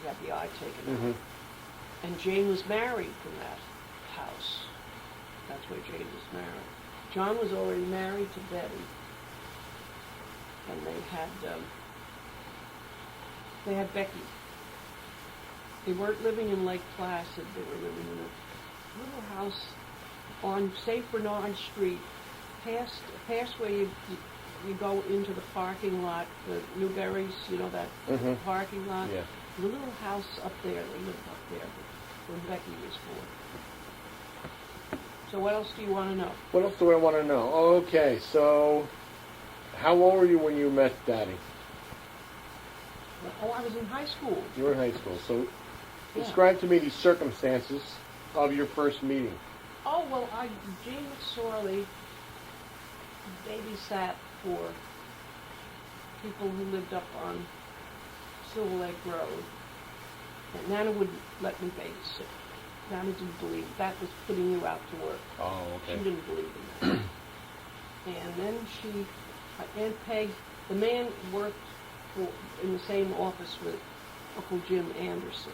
had the eye taken out. And Jane was married from that house. That's where Jane was married. John was already married to Betty. And they had Becky. They weren't living in Lake Placid. They were living in a little house on St. Bernard Street, past where you go into the parking lot, the Newberry's, you know, that parking lot. Yeah. The little house up there, they lived up there when Becky was born. So what else do you want to know? What else do I want to know? Okay, so how old were you when you met Daddy? Oh, I was in high school. You were in high school. So describe to me the circumstances of your first meeting. Oh, well, Jean McSorley babysat for people who lived up on Silver Lake Road. And Nana wouldn't let me babysit. Nana didn't believe that was putting you out to work. Oh, okay. She didn't believe in that. And then Aunt Peg, the man worked in the same office with Uncle Jim Anderson.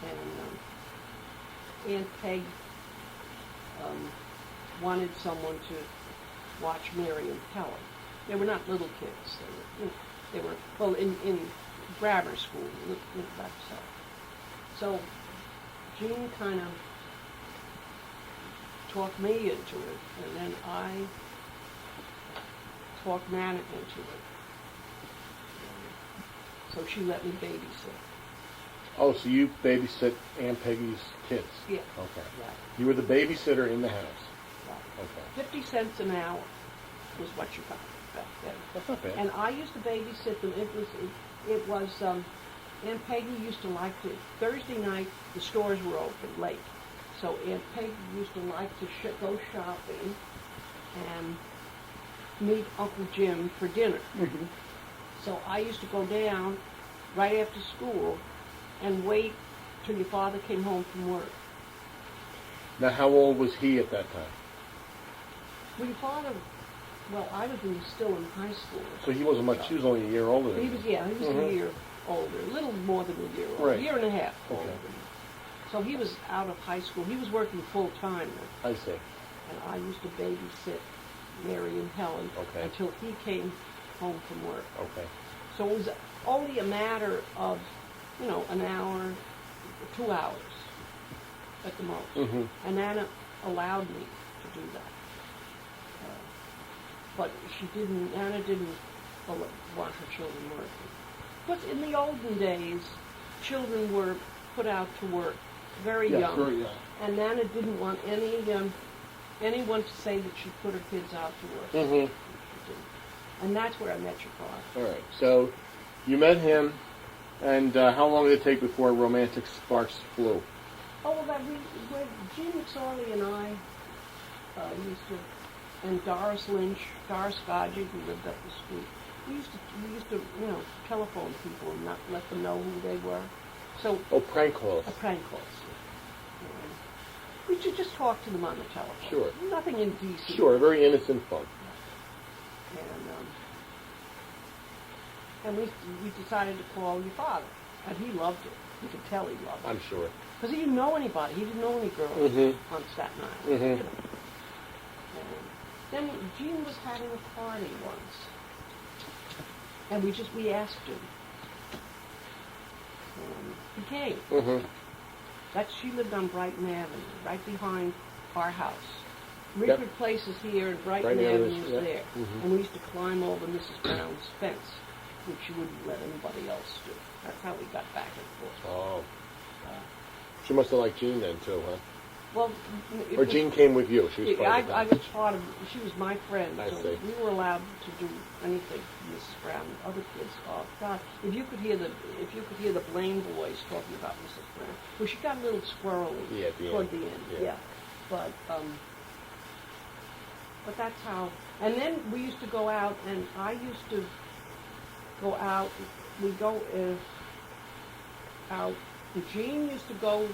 And Aunt Peg wanted someone to watch Mary and Helen. They were not little kids. They were well, in grammar school, about so. So Jean kind of talked me into it, and then I talked Nana into it. So she let me babysit. Oh, so you babysit Aunt Peggy's kids? Yeah. Okay. Right. You were the babysitter in the house? Right. Okay. 50 cents an hour was what you got back then. That's not bad. And I used to babysit them. It was Aunt Peggy used to like to, Thursday night, the stores were open late. So Aunt Peggy used to like to go shopping and meet Uncle Jim for dinner. Mm-hmm. So I used to go down right after school and wait till your father came home from work. Now, how old was he at that time? Well, your father, I was still in high school. So he wasn't much, he was only a year older than He was, he was a year older, a little more than a year older, right. A year and a half older. Okay. So he was out of high school. He was working full time then. I see. And I used to babysit Mary and Helen until he came home from work. Okay. So it was only a matter of, an hour, 2 hours at the most. Mm-hmm. And Nana allowed me to do that. But Nana didn't want her children working. Because in the olden days, children were put out to work very young. Very young. And Nana didn't want anyone to say that she put her kids out to work. Mm-hmm. And that's where I met your father. All right. So you met him, and how long did it take before romantic sparks flew? Oh, well, Jean McSorley and I used to, and Doris Lynch, Doris Godgy, who lived up the street, we used to, telephone people and not let them know who they were. So Prank calls. Prank calls. We should just talk to them on the telephone. Sure. Nothing indecent. Sure, very innocent fun. And we decided to call your father, and he loved it. You could tell he loved it. I'm sure. Because he didn't know anybody. He didn't know any girls on Staten Island. Mm-hmm. And then Jean was having a party once, and we asked him. And he came. Mm-hmm. She lived on Brighton Avenue, right behind our house. Rickard Place is here, and Brighton Avenue is there. Mm-hmm. And we used to climb over Mrs. Brown's fence, which she wouldn't let anybody else do. That's how we got back and forth. Oh. She must have liked Jean then, too, huh? Well, or Jean came with you. She was I was part of. She was my friend, I so see. we were allowed to do anything. Mrs. Brown and other kids. Oh God! If you could hear the Blaine boys talking about Mrs. Brown, well, she got a little squirrely toward the end. Yeah. But that's how. And then we used to go out, and I used to go out. We go out. Jean used to go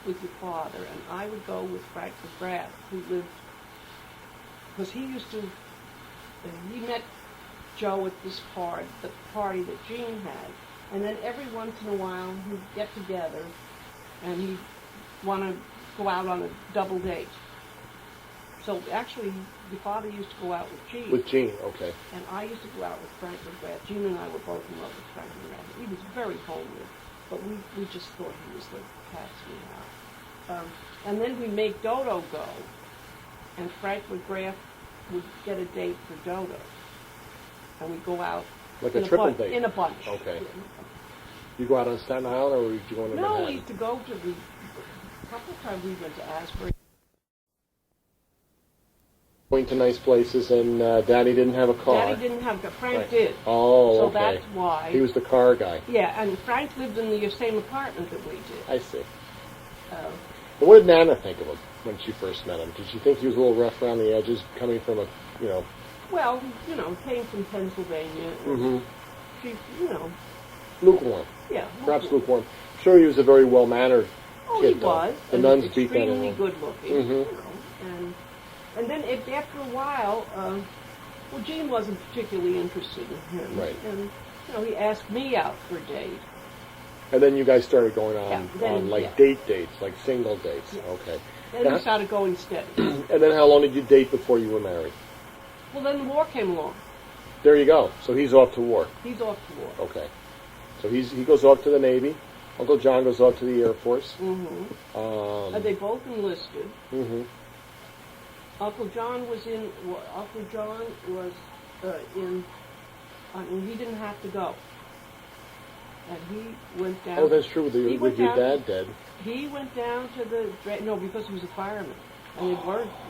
with your father, and I would go with Brad, who lived, because he met Joe at the party that Jean had, And then every once in a while, he'd get together, and he'd want to go out on a double date. So actually, the father used to go out with Gene. With Gene, okay. And I used to go out with Frank McGrath. Gene and I were both in love with Frank McGrath. He was very homely, but we just thought he was the cat's meow. And then we make Dodo go, and Frank McGrath would get a date for Dodo. And we'd go out Like a triple date? In a bunch. Okay. You go out on Staten Island, or would you go into Manhattan? No, we used to go to a couple of times we went to Asbury. Going to nice places, and Daddy didn't have a car. Daddy didn't have a car. Frank Right. did. Oh, so okay. that's why. He was the car guy. Yeah, and Frank lived in the same apartment that we did. I see. Uh, And what did Nana think of him when she first met him? Did she think he was a little rough around the edges, coming from a, well, came from Pennsylvania. Mm-hmm. She, lukewarm? yeah. Perhaps lukewarm. I'm sure he was a very well-mannered Oh, kid, he though. was. The and nuns beat that extremely in him. good looking. Mhm. And then after a while, well, Gene wasn't particularly interested in him. Right. And, he asked me out for a date. And then you guys started going dates, like single dates. Yeah. Okay. Then we started going steady. And then how long did you date before you were married? Well, then the war came along. There you go. So he's off to war. He's off to war. Okay. So he goes off to the Navy. Uncle John goes off to the Air Force. Mm-hmm. They both enlisted. Mm-hmm. Uncle John was in. He didn't have to go, and he went down. Oh, that's true. With your dad dead. He went down to because he was a fireman, and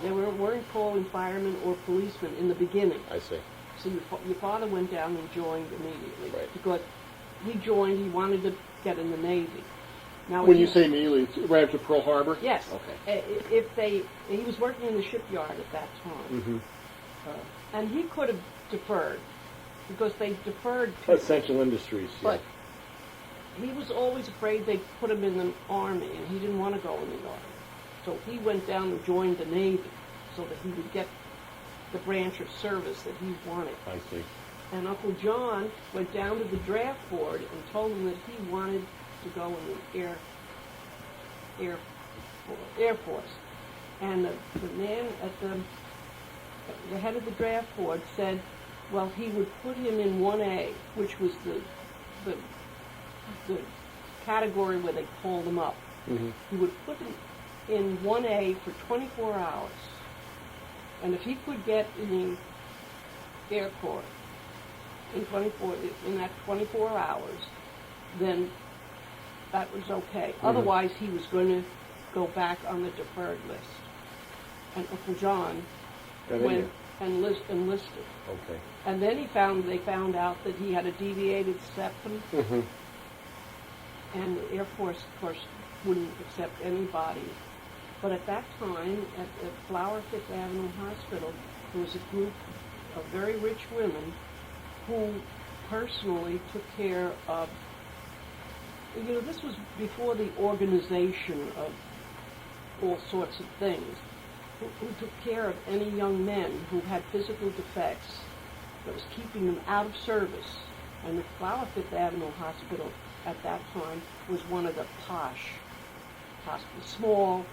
they weren't calling firemen or policemen in the beginning. I see. So your father went down and joined immediately, right? Because he joined. He wanted to get in the Navy. Now, when you say immediately, it's right after Pearl Harbor? Yes. Okay. He was working in the shipyard at that time, Mm-hmm. and he could have deferred, because they deferred. Essential industries. Yeah. But he was always afraid they'd put him in the Army, and he didn't want to go in the Army. So he went down and joined the Navy, so that he would get the branch of service that he wanted. I see. And Uncle John went down to the draft board and told him that he wanted to go in the Air Force. And the man at the head of the draft board said, well, he would put him in 1A, which was the category where they called him up. Mm-hmm. He would put him in 1A for 24 hours. And if he could get in the Air Corps in that 24 hours, then that was okay. Mm-hmm. Otherwise, he was going to go back on the deferred list. And Uncle John went and enlisted. Okay. And then they found out that he had a deviated septum. Mm-hmm. And the Air Force, of course, wouldn't accept anybody. But at that time, at Flower Fifth Avenue Hospital, there was a group of very rich women who personally took care of, this was before the organization of all sorts of things, who took care of any young men who had physical defects that was keeping them out of service. And the Flower Fifth Avenue Hospital at that time was one of the posh hospitals, small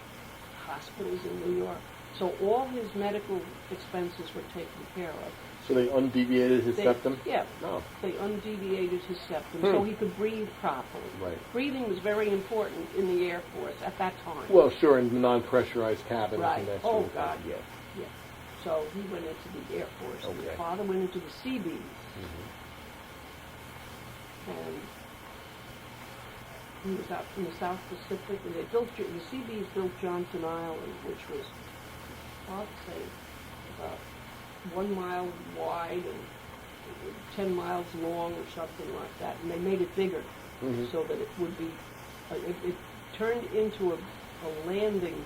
hospitals in New York. So all his medical expenses were taken care of. So they undeviated his septum? Yeah. Oh. They undeviated his septum so he could breathe properly. Right. Breathing was very important in the Air Force at that time. Well, sure, in non-pressurized cabins right. and that sort of God, thing. yeah. So he went into the Air Force. Okay. And his father went into the Seabees. Mm-hmm. And he was out in the South Pacific, and the Seabees built Johnson Island, which was, I'd say, about 1 mile wide and 10 miles long or something like that. And they made it bigger so that it would be, it turned into a landing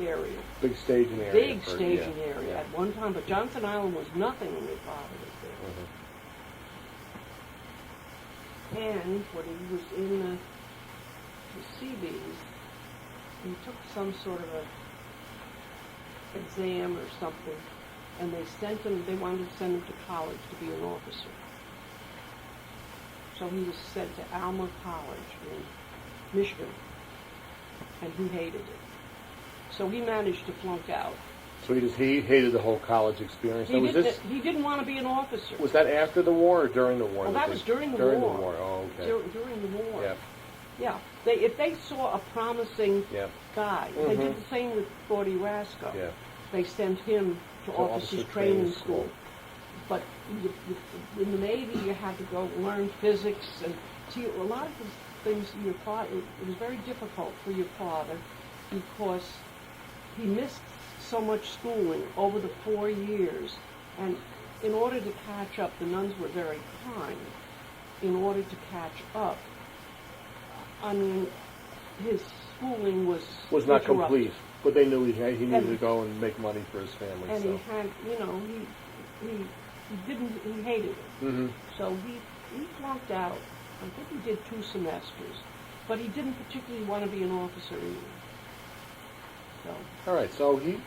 area. Big staging area. Big staging area at one time, but Johnson Island was nothing when your father was there. Mm-hmm. And when he was in the Seabees, he took some sort of a exam or something, and they wanted to send him to college to be an officer. So he was sent to Alma College in Michigan, and he hated it. So he managed to flunk out. So he hated the whole college experience. Now, He didn't want to be an officer. Was that after the war or during the war? Well, that was during the war. During the war. Oh, okay. During the war. Yeah. Yeah. If they saw a promising guy, they did the same with Gordy Rasco. Yeah. They sent him to officers training school. But in the Navy, you had to go learn physics and see a lot of the things your father. It was very difficult for your father because he missed so much schooling over the 4 years, and in order to catch up, the nuns were very kind. In order to catch up, I mean, his schooling was not interrupted. complete, but they knew he needed to go and make money for his family. And so. he had, he hated it. Mm-hmm. So he flunked out. I think he did 2 semesters, but he didn't particularly want to be an officer either. So. All right, so he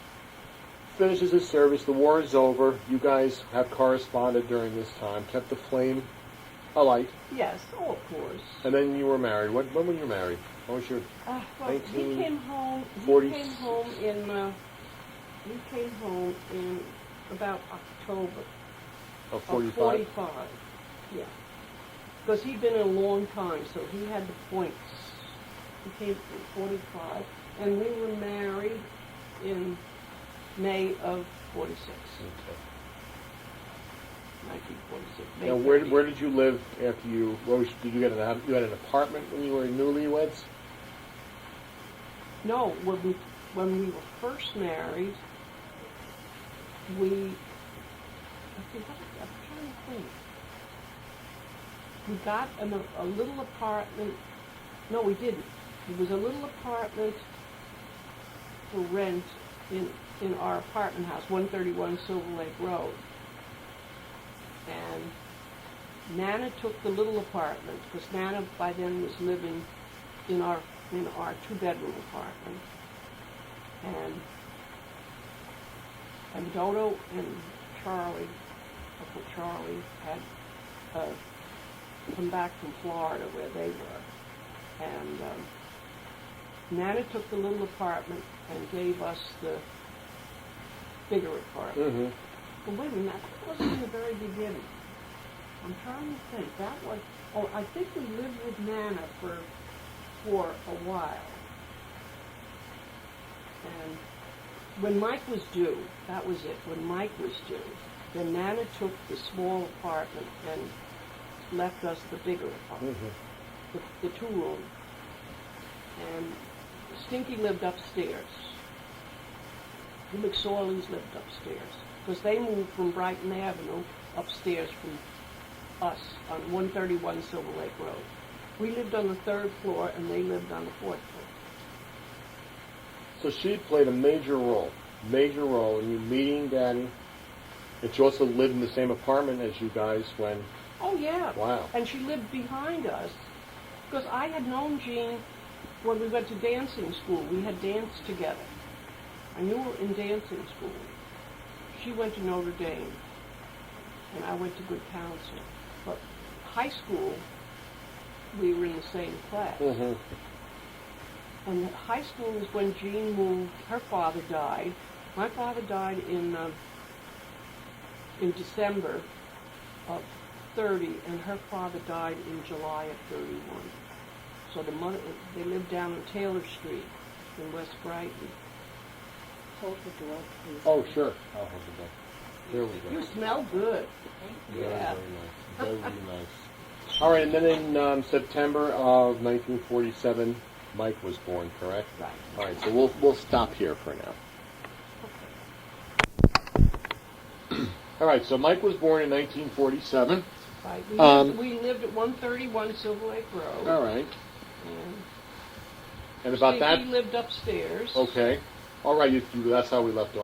finishes his service. The war is over. You guys have corresponded during this time, kept the flame alight. Yes, oh, of course. And then you were married. When were you married? What was your? Well, he came home. He came home in about October Of 45? 45. Yeah, because he'd been in a long time, so he had the points. He came in 45, and we were married in May of 46. Okay. 1946. Now, where did you live after you? Did you get you had an apartment when you were newlyweds? No, when we were first married, I'm trying to think. We got a little apartment. No, we didn't. It was a little apartment for rent in our apartment house, 131 Silver Lake Road. And Nana took the little apartment because Nana by then was living in our 2-bedroom apartment, and Dodo and Charlie, Uncle Charlie, had come back from Florida where they were, and Nana took the little apartment and gave us the bigger apartment. Mm-hmm. But wait a minute, that wasn't in the very beginning. I'm trying to think. That was, I think we lived with Nana for a while. And when Mike was due, that was it. When Mike was due, then Nana took the small apartment and left us the bigger apartment, the 2-room. And Stinky lived upstairs. The McSorleys lived upstairs because they moved from Brighton Avenue upstairs from us on 131 Silver Lake Road. We lived on the 3rd floor and they lived on the 4th floor. So she played a major role in you meeting Daddy. And she also lived in the same apartment as you guys when... Oh, yeah. Wow. And she lived behind us because I had known Jean when we went to dancing school. We had danced together. I knew her in dancing school. She went to Notre Dame, and I went to good counsel. But high school, we were in the same class. Mm-hmm. And high school was when Jean moved. Her father died. My father died in December of 30, and her father died in July of 31. So they lived down on Taylor Street in West Brighton. Hold the door, please. Oh, sure. I'll hold the door. There we go. You smell good. Very, Yeah. very nice. Very nice. All right, and then in September of 1947, Mike was born, correct? Right. All right, so we'll stop here for now. All right, so Mike was born in 1947. Right. We lived at 131 Silver Lake Road. All right. And about that... He lived upstairs. Okay. All right, that's how we left off.